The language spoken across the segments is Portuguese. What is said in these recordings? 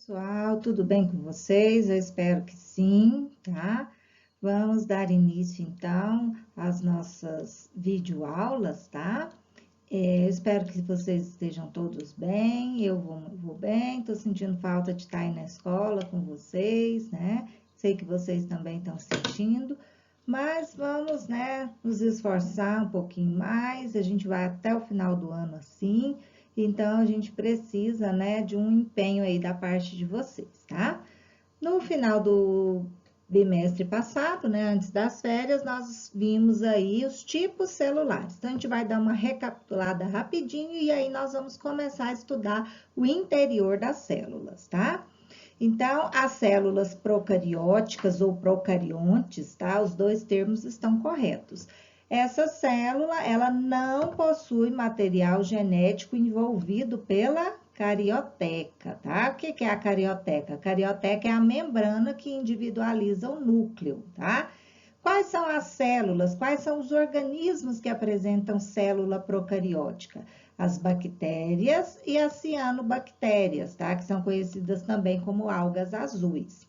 Pessoal, tudo bem com vocês? Eu espero que sim, tá? Vamos dar início, então, às nossas videoaulas, tá? Eu espero que vocês estejam todos bem, eu vou bem, tô sentindo falta de estar aí na escola com vocês, né? Sei que vocês também estão sentindo, mas vamos, né, nos esforçar um pouquinho mais, a gente vai até o final do ano assim, então a gente precisa, né, de um empenho aí da parte de vocês, tá? No final do bimestre passado, né, antes das férias, nós vimos aí os tipos celulares. Então, a gente vai dar uma recapitulada rapidinho e aí nós vamos começar a estudar o interior das células, tá? Então, as células procarióticas ou procariontes, tá? Os dois termos estão corretos. Essa célula, ela não possui material genético envolvido pela carioteca, tá? O que é a carioteca? A carioteca é a membrana que individualiza o núcleo, tá? Quais são as células? Quais são os organismos que apresentam célula procariótica? As bactérias e as cianobactérias, tá? Que são conhecidas também como algas azuis.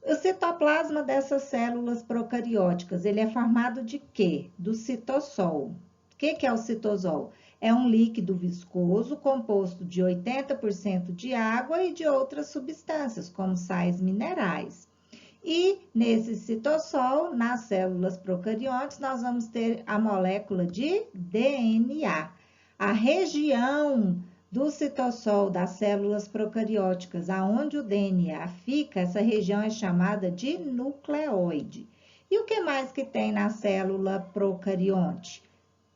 O citoplasma dessas células procarióticas, ele é formado de quê? Do citossol. O que é o citosol? É um líquido viscoso composto de 80% de água e de outras substâncias, como sais minerais. E nesse citossol, nas células procariontes, nós vamos ter a molécula de DNA. A região do citossol das células procarióticas, aonde o DNA fica, essa região é chamada de nucleoide. E o que mais que tem na célula procarionte?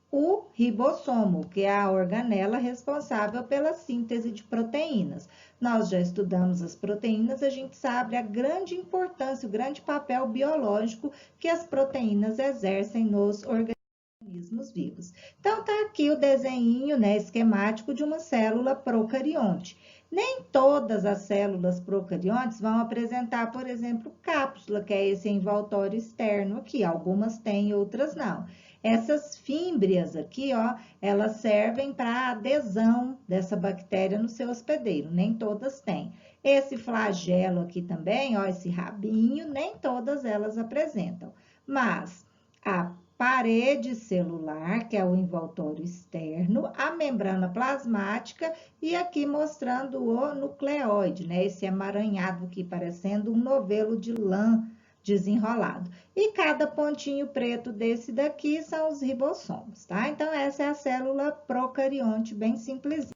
O ribossomo, que é a organela responsável pela síntese de proteínas. Nós já estudamos as proteínas, a gente sabe a grande importância, o grande papel biológico que as proteínas exercem nos organismos vivos. Então, tá aqui o desenho, né, esquemático de uma célula procarionte. Nem todas as células procariontes vão apresentar, por exemplo, cápsula, que é esse envoltório externo aqui. Algumas têm, outras não. Essas fímbrias aqui, ó, elas servem para adesão dessa bactéria no seu hospedeiro, nem todas têm. Esse flagelo aqui também, ó, esse rabinho, nem todas elas apresentam. Mas a parede celular, que é o envoltório externo, a membrana plasmática e aqui mostrando o nucleoide, né? Esse emaranhado aqui parecendo um novelo de lã desenrolado. E cada pontinho preto desse daqui são os ribossomos, tá? Então, essa é a célula procarionte, bem simplesinha.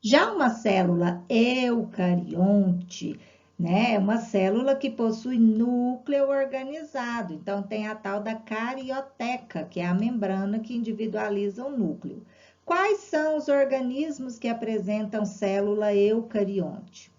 Já uma célula eucarionte, né? É uma célula que possui núcleo organizado. Então, tem a tal da carioteca, que é a membrana que individualiza o núcleo. Quais são os organismos que apresentam célula eucarionte?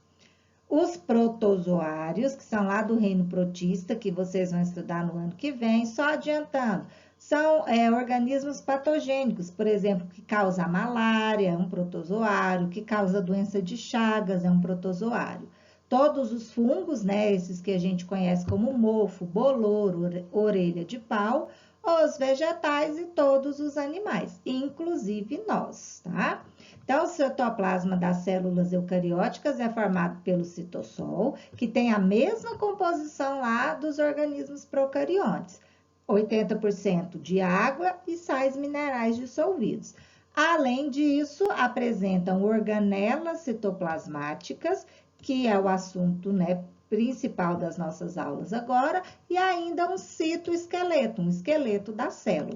Os protozoários, que são lá do reino protista, que vocês vão estudar no ano que vem, só adiantando, são organismos patogênicos, por exemplo, que causa malária, é um protozoário, que causa doença de Chagas, é um protozoário. Todos os fungos, né, esses que a gente conhece como mofo, bolor, orelha de pau, os vegetais e todos os animais, inclusive nós, tá? Então, o citoplasma das células eucarióticas é formado pelo citossol, que tem a mesma composição lá dos organismos procariontes, 80% de água e sais minerais dissolvidos. Além disso, apresentam organelas citoplasmáticas, que é o assunto, né, principal das nossas aulas agora, e ainda um citoesqueleto, um esqueleto da célula.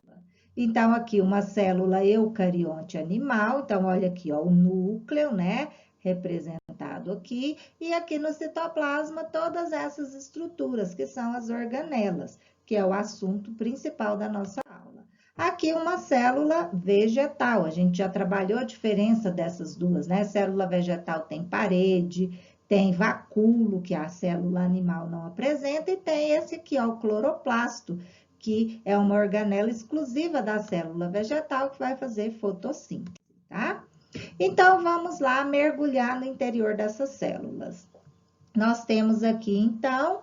Então, aqui uma célula eucarionte animal. Então, olha aqui, ó, o núcleo, né? Representado aqui. E aqui no citoplasma, todas essas estruturas, que são as organelas, que é o assunto principal da nossa aula. Aqui uma célula vegetal. A gente já trabalhou a diferença dessas duas, né? Célula vegetal tem parede, tem vacúolo, que a célula animal não apresenta, e tem esse aqui, ó, o cloroplasto, que é uma organela exclusiva da célula vegetal que vai fazer fotossíntese, tá? Então, vamos lá mergulhar no interior dessas células. Nós temos aqui, então,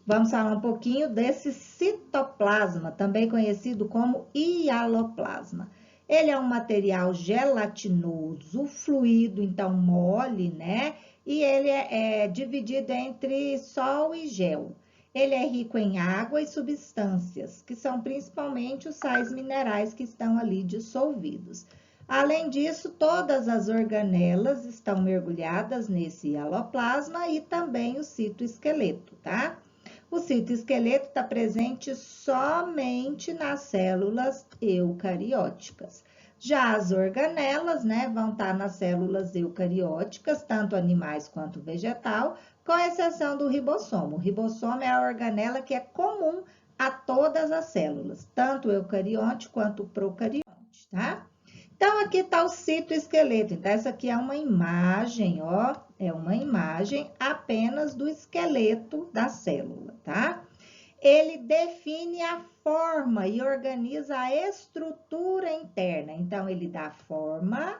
vamos falar um pouquinho desse citoplasma, também conhecido como hialoplasma. Ele é um material gelatinoso, fluido, então mole, né? E ele é dividido entre sol e gel. Ele é rico em água e substâncias, que são principalmente os sais minerais que estão ali dissolvidos. Além disso, todas as organelas estão mergulhadas nesse hialoplasma e também o citoesqueleto, tá? O citoesqueleto está presente somente nas células eucarióticas. Já as organelas, né, vão estar nas células eucarióticas, tanto animais quanto vegetal, com exceção do ribossomo. O ribossomo é a organela que é comum a todas as células, tanto eucarionte quanto procarionte, tá? Então, aqui está o citoesqueleto. Então, essa aqui é uma imagem, ó, é uma imagem apenas do esqueleto da célula, tá? Ele define a forma e organiza a estrutura interna. Então, ele dá forma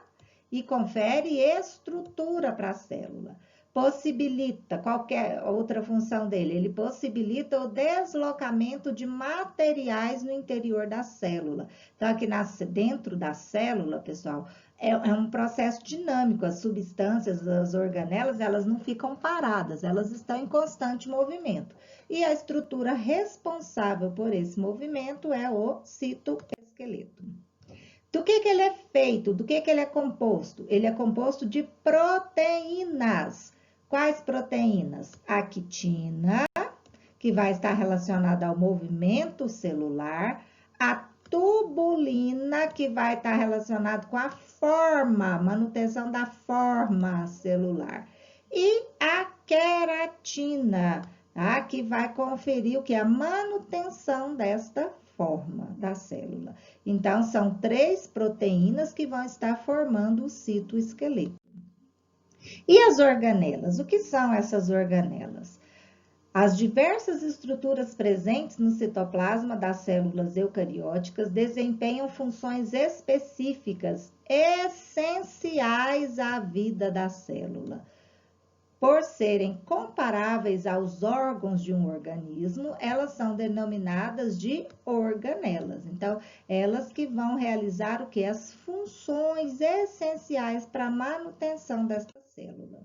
e confere estrutura para a célula. Possibilita, qualquer outra função dele, ele possibilita o deslocamento de materiais no interior da célula. Então, aqui dentro da célula, pessoal, é um processo dinâmico. As substâncias, as organelas, elas não ficam paradas, elas estão em constante movimento. E a estrutura responsável por esse movimento é o citoesqueleto. Do que ele é feito? Do que ele é composto? Ele é composto de proteínas. Quais proteínas? A quitina, que vai estar relacionada ao movimento celular, a tubulina, que vai estar relacionada com a forma, manutenção da forma celular, e a queratina, tá? Que vai conferir o que? A manutenção desta forma da célula. Então, são 3 proteínas que vão estar formando o citoesqueleto. E as organelas? O que são essas organelas? As diversas estruturas presentes no citoplasma das células eucarióticas desempenham funções específicas, essenciais à vida da célula. Por serem comparáveis aos órgãos de um organismo, elas são denominadas de organelas. Então, elas que vão realizar o que? As funções essenciais para a manutenção dessa célula.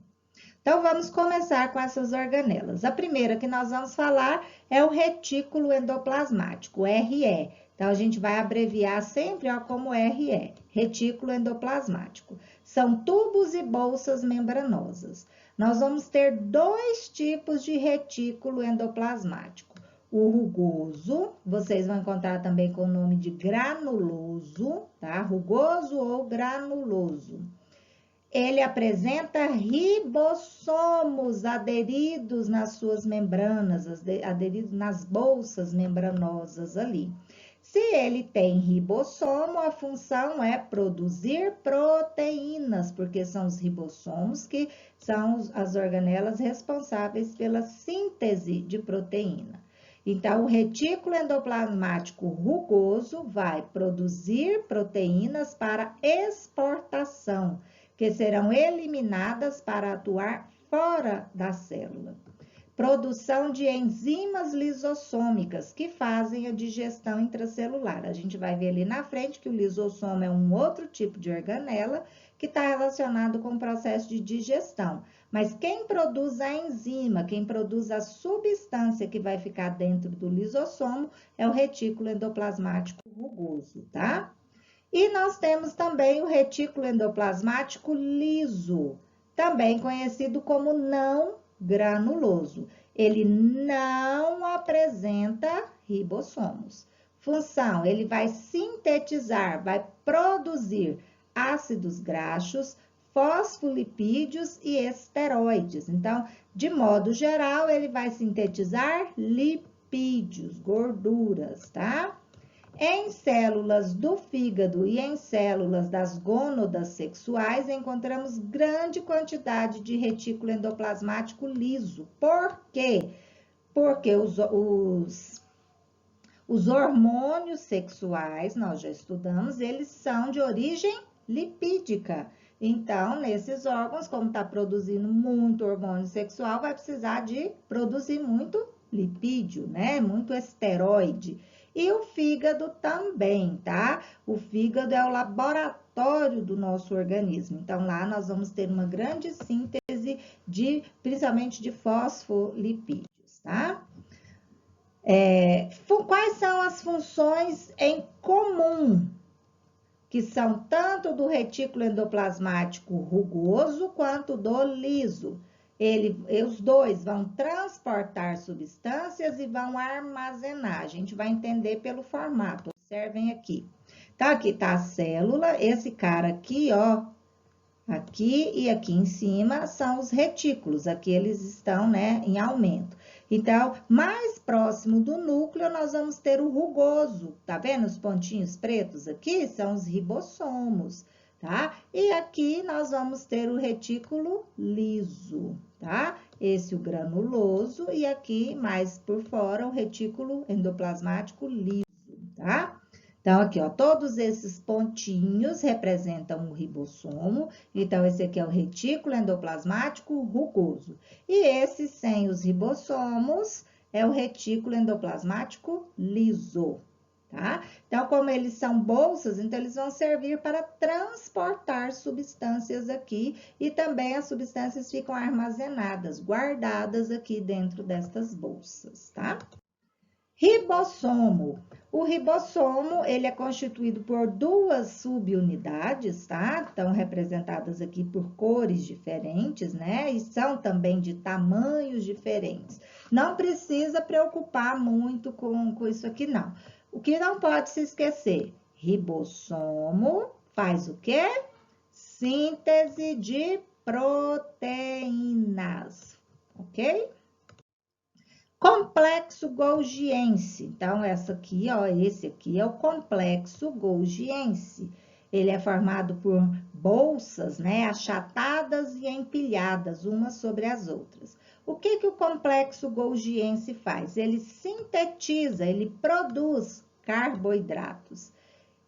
Então, vamos começar com essas organelas. A primeira que nós vamos falar é o retículo endoplasmático, RE. Então, a gente vai abreviar sempre como RE, retículo endoplasmático. São tubos e bolsas membranosas. Nós vamos ter 2 tipos de retículo endoplasmático. O rugoso, vocês vão encontrar também com o nome de granuloso, tá? Rugoso ou granuloso. Ele apresenta ribossomos aderidos nas suas membranas, aderidos nas bolsas membranosas ali. Se ele tem ribossomo, a função é produzir proteínas, porque são os ribossomos que são as organelas responsáveis pela síntese de proteína. Então, o retículo endoplasmático rugoso vai produzir proteínas para exportação, que serão eliminadas para atuar fora da célula. Produção de enzimas lisossômicas, que fazem a digestão intracelular. A gente vai ver ali na frente que o lisossomo é um outro tipo de organela que está relacionado com o processo de digestão. Mas quem produz a enzima, quem produz a substância que vai ficar dentro do lisossomo é o retículo endoplasmático rugoso, tá? E nós temos também o retículo endoplasmático liso, também conhecido como não granuloso. Ele não apresenta ribossomos. Função, ele vai sintetizar, vai produzir ácidos graxos, fosfolipídios e esteroides. Então, de modo geral, ele vai sintetizar lipídios, gorduras, tá? Em células do fígado e em células das gônadas sexuais, encontramos grande quantidade de retículo endoplasmático liso. Por quê? Porque os hormônios sexuais, nós já estudamos, eles são de origem lipídica. Então, nesses órgãos, como está produzindo muito hormônio sexual, vai precisar de produzir muito lipídio, né? Muito esteroide. E o fígado também, tá? O fígado é o laboratório do nosso organismo. Então, lá nós vamos ter uma grande síntese principalmente de fosfolipídios, tá? Quais são as funções em comum, que são tanto do retículo endoplasmático rugoso quanto do liso? Os dois vão transportar substâncias e vão armazenar. A gente vai entender pelo formato. Observem aqui. Então, aqui tá a célula, esse cara aqui, ó, aqui e aqui em cima são os retículos, aqui eles estão, né, em aumento. Então, mais próximo do núcleo, nós vamos ter o rugoso, tá vendo os pontinhos pretos aqui? São os ribossomos, tá? E aqui nós vamos ter o retículo liso, tá? Esse o granuloso e aqui mais por fora o retículo endoplasmático liso, tá? Então, aqui, ó, todos esses pontinhos representam o ribossomo. Então, esse aqui é o retículo endoplasmático rugoso. E esse sem os ribossomos é o retículo endoplasmático liso, tá? Então, como eles são bolsas, então eles vão servir para transportar substâncias aqui e também as substâncias ficam armazenadas, guardadas aqui dentro destas bolsas, tá? Ribossomo. O ribossomo, ele é constituído por duas subunidades, tá? Estão representadas aqui por cores diferentes, né? E são também de tamanhos diferentes. Não precisa preocupar muito com isso aqui, não. O que não pode se esquecer? Ribossomo faz o quê? Síntese de proteínas, ok? Complexo golgiense. Então, esse aqui é o complexo golgiense. Ele é formado por bolsas, né, achatadas e empilhadas umas sobre as outras. O que o complexo golgiense faz? Ele sintetiza, ele produz carboidratos.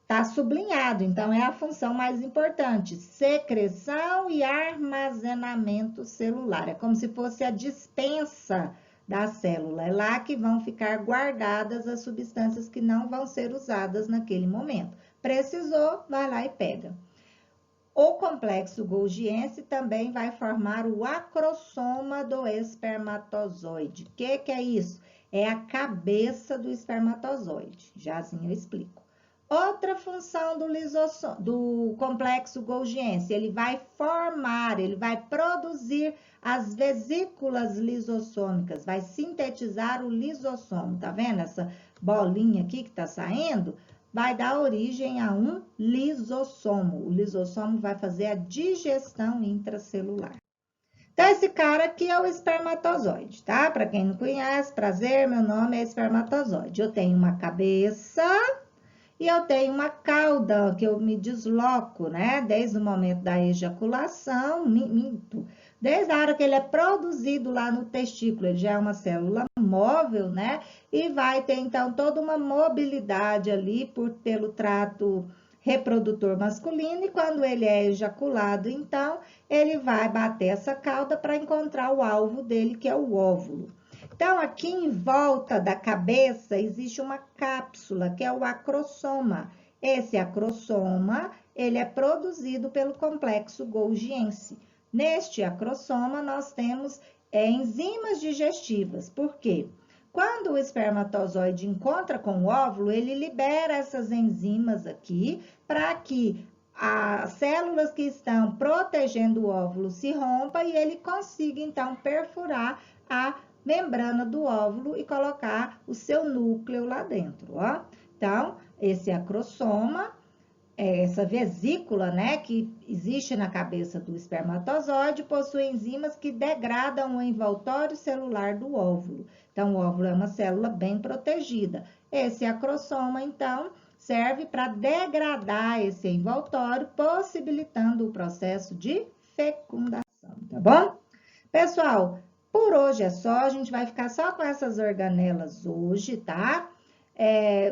Está sublinhado, então é a função mais importante: secreção e armazenamento celular. É como se fosse a dispensa da célula. É lá que vão ficar guardadas as substâncias que não vão ser usadas naquele momento. Precisou, vai lá e pega. O complexo golgiense também vai formar o acrossoma do espermatozoide. O que é isso? É a cabeça do espermatozoide. Jazinho eu explico. Outra função do complexo golgiense, ele vai formar, ele vai produzir as vesículas lisossômicas, vai sintetizar o lisossomo. Tá vendo essa bolinha aqui que tá saindo? Vai dar origem a um lisossomo. O lisossomo vai fazer a digestão intracelular. Então, esse cara aqui é o espermatozoide, tá? Para quem não conhece, prazer, meu nome é espermatozoide. Eu tenho uma cabeça e eu tenho uma cauda que eu me desloco, né? Desde o momento da ejaculação, minto. Desde a hora que ele é produzido lá no testículo, ele já é uma célula móvel, né? E vai ter, então, toda uma mobilidade ali pelo trato reprodutor masculino. E quando ele é ejaculado, então, ele vai bater essa cauda para encontrar o alvo dele, que é o óvulo. Então, aqui em volta da cabeça existe uma cápsula, que é o acrossoma. Esse acrossoma, ele é produzido pelo complexo golgiense. Neste acrossoma, nós temos enzimas digestivas. Por quê? Quando o espermatozoide encontra com o óvulo, ele libera essas enzimas aqui para que as células que estão protegendo o óvulo se rompam e ele consiga, então, perfurar a membrana do óvulo e colocar o seu núcleo lá dentro, ó. Então, esse acrossoma, essa vesícula, né, que existe na cabeça do espermatozoide, possui enzimas que degradam o envoltório celular do óvulo. Então, o óvulo é uma célula bem protegida. Esse acrossoma, então, serve para degradar esse envoltório, possibilitando o processo de fecundação, tá bom? Pessoal, por hoje é só, a gente vai ficar só com essas organelas hoje, tá?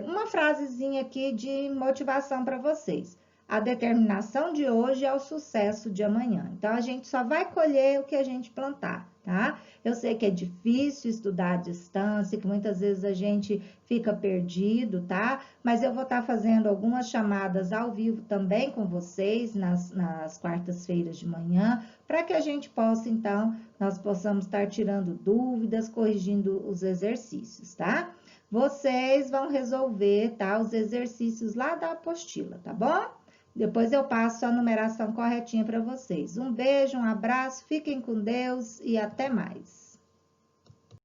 Uma frasezinha aqui de motivação para vocês. A determinação de hoje é o sucesso de amanhã. Então, a gente só vai colher o que a gente plantar, tá? Eu sei que é difícil estudar à distância, que muitas vezes a gente fica perdido, tá? Mas eu vou estar fazendo algumas chamadas ao vivo também com vocês nas quartas-feiras de manhã, para que a gente possa, então, nós possamos estar tirando dúvidas, corrigindo os exercícios, tá? Vocês vão resolver, tá? Os exercícios lá da apostila, tá bom? Depois eu passo a numeração corretinha para vocês. Um beijo, um abraço, fiquem com Deus e até mais.